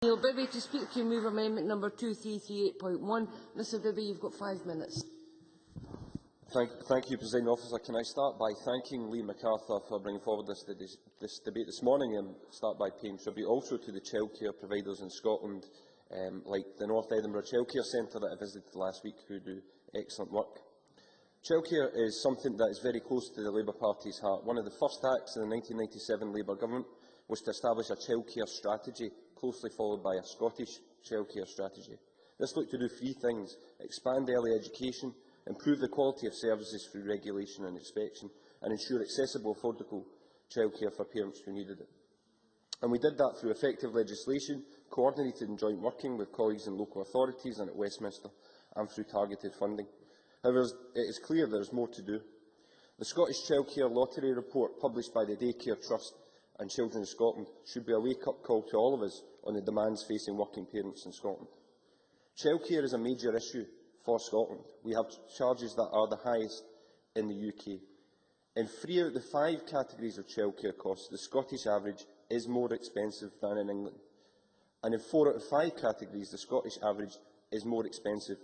Neil Bibby to speak to move amendment number 2338.1. Mr Bibby, you've got 5 minutes. Thank you, Presiding Officer. Can I start by thanking Lee MacArthur for bringing forward this debate this morning, and start by paying tribute also to the childcare providers in Scotland, like the North Edinburgh Childcare Centre that I visited last week, who do excellent work. Childcare is something that is very close to the Labour Party's heart. One of the first acts of the 1997 Labour Government was to establish a childcare strategy, closely followed by a Scottish childcare strategy. This looked to do 3 things: expand early education, improve the quality of services through regulation and inspection, and ensure accessible, affordable childcare for parents who needed it. And we did that through effective legislation, coordinated and joint working with colleagues in local authorities and at Westminster, and through targeted funding. However, it is clear there is more to do. The Scottish Childcare Lottery report, published by the Daycare Trust and Children in Scotland, should be a wake-up call to all of us on the demands facing working parents in Scotland. Childcare is a major issue for Scotland. We have charges that are the highest in the UK. In 3 out of the 5 categories of childcare costs, the Scottish average is more expensive than in England. And in 4 out of 5 categories, the Scottish average is more expensive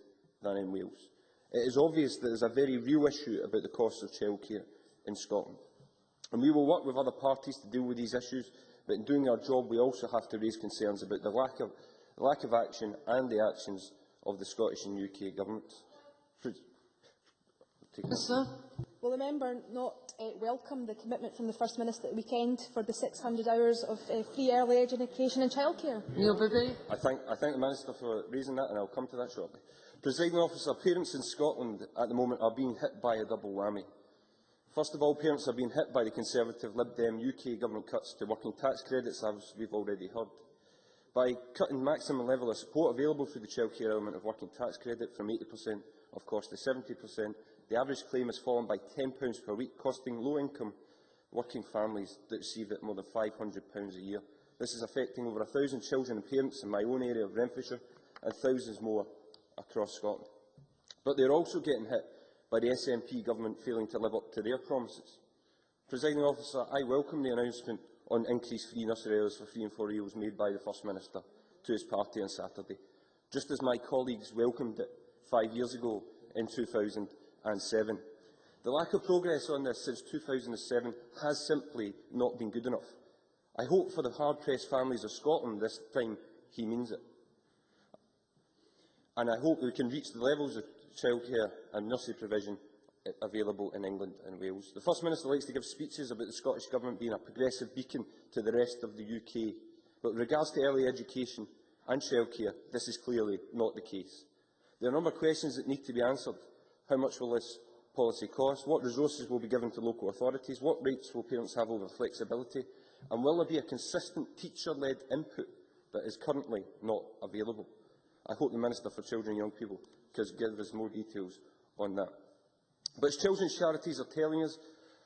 than in Wales. It is obvious that there is a very real issue about the cost of childcare in Scotland. And we will work with other parties to deal with these issues, but in doing our job we also have to raise concerns about the lack of action and the actions of the Scottish and UK governments. Will the member not welcome the commitment from the First Minister at the weekend for the 600 hours of free early education and childcare? Neil Bibby. I thank the Minister for raising that, and I will come to that shortly. Presiding Officer, parents in Scotland at the moment are being hit by a double whammy. First of all, parents are being hit by the Conservative Lib Dem UK Government cuts to working tax credits, as we have already heard. By cutting maximum level of support available through the childcare element of working tax credit from 80% of cost to 70%, the average claim has fallen by £10 per week, costing low-income working families that receive it more than £500 a year. This is affecting over 1,000 children and parents in my own area of Renfrewshire and thousands more across Scotland. But they are also getting hit by the SNP government failing to live up to their promises. Presiding Officer, I welcome the announcement on increased free nursery hours for 3 and 4-year-olds made by the First Minister to his party on Saturday, just as my colleagues welcomed it 5 years ago in 2007. The lack of progress on this since 2007 has simply not been good enough. I hope for the hard-pressed families of Scotland this time he means it. And I hope we can reach the levels of childcare and nursery provision available in England and Wales. The First Minister likes to give speeches about the Scottish Government being a progressive beacon to the rest of the UK. But with regards to early education and childcare, this is clearly not the case. There are a number of questions that need to be answered. How much will this policy cost? What resources will be given to local authorities? What rights will parents have over flexibility? And will there be a consistent teacher-led input that is currently not available? I hope the Minister for Children and Young People can give us more details on that. But as children's charities are telling us,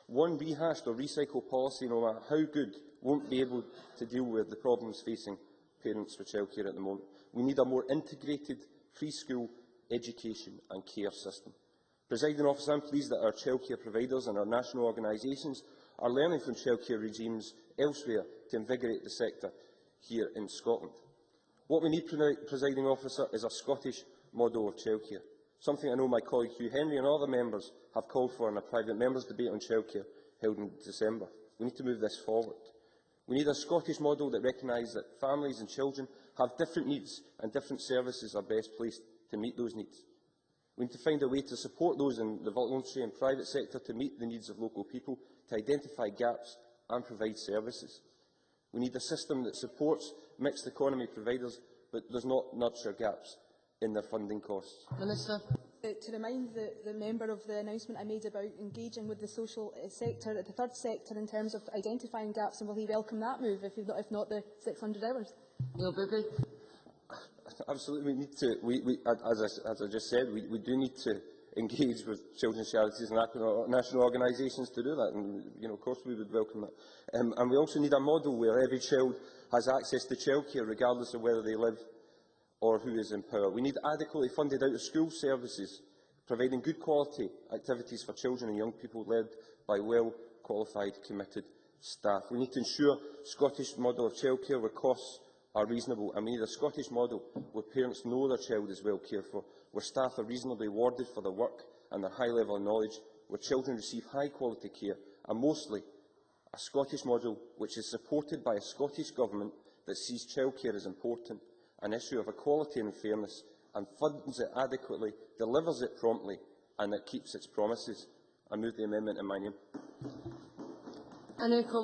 one rehashed or recycled policy, no matter how good, won't be able to deal with the problems facing parents with childcare at the moment. We need a more integrated preschool education and care system. Presiding Officer, I am pleased that our childcare providers and our national organisations are learning from childcare regimes elsewhere to invigorate the sector here in Scotland. What we need, Presiding Officer, is a Scottish model of childcare, something I know my colleague Hugh Henry and other members have called for in a private members' debate on childcare held in December. We need to move this forward. We need a Scottish model that recognises that families and children have different needs and different services are best placed to meet those needs. We need to find a way to support those in the voluntary and private sector to meet the needs of local people, to identify gaps and provide services. We need a system that supports mixed economy providers but does not nurture gaps in their funding costs. Minister. To remind the member of the announcement I made about engaging with the social sector, the third sector, in terms of identifying gaps, and will he welcome that move, if not the 600 hours? Neil Bibby. Absolutely, we need to. As I just said, we do need to engage with children's charities and national organisations to do that, and of course we would welcome that. And we also need a model where every child has access to childcare, regardless of whether they live or who is in power. We need adequately funded out-of-school services, providing good quality activities for children and young people led by well-qualified, committed staff. We need to ensure a Scottish model of childcare where costs are reasonable, and we need a Scottish model where parents know their child is well cared for, where staff are reasonably rewarded for their work and their high level of knowledge, where children receive high quality care, and mostly a Scottish model which is supported by a Scottish Government that sees childcare as important, an issue of equality and fairness, and funds it adequately, delivers it promptly, and that keeps its promises. I move the amendment in my name. I now call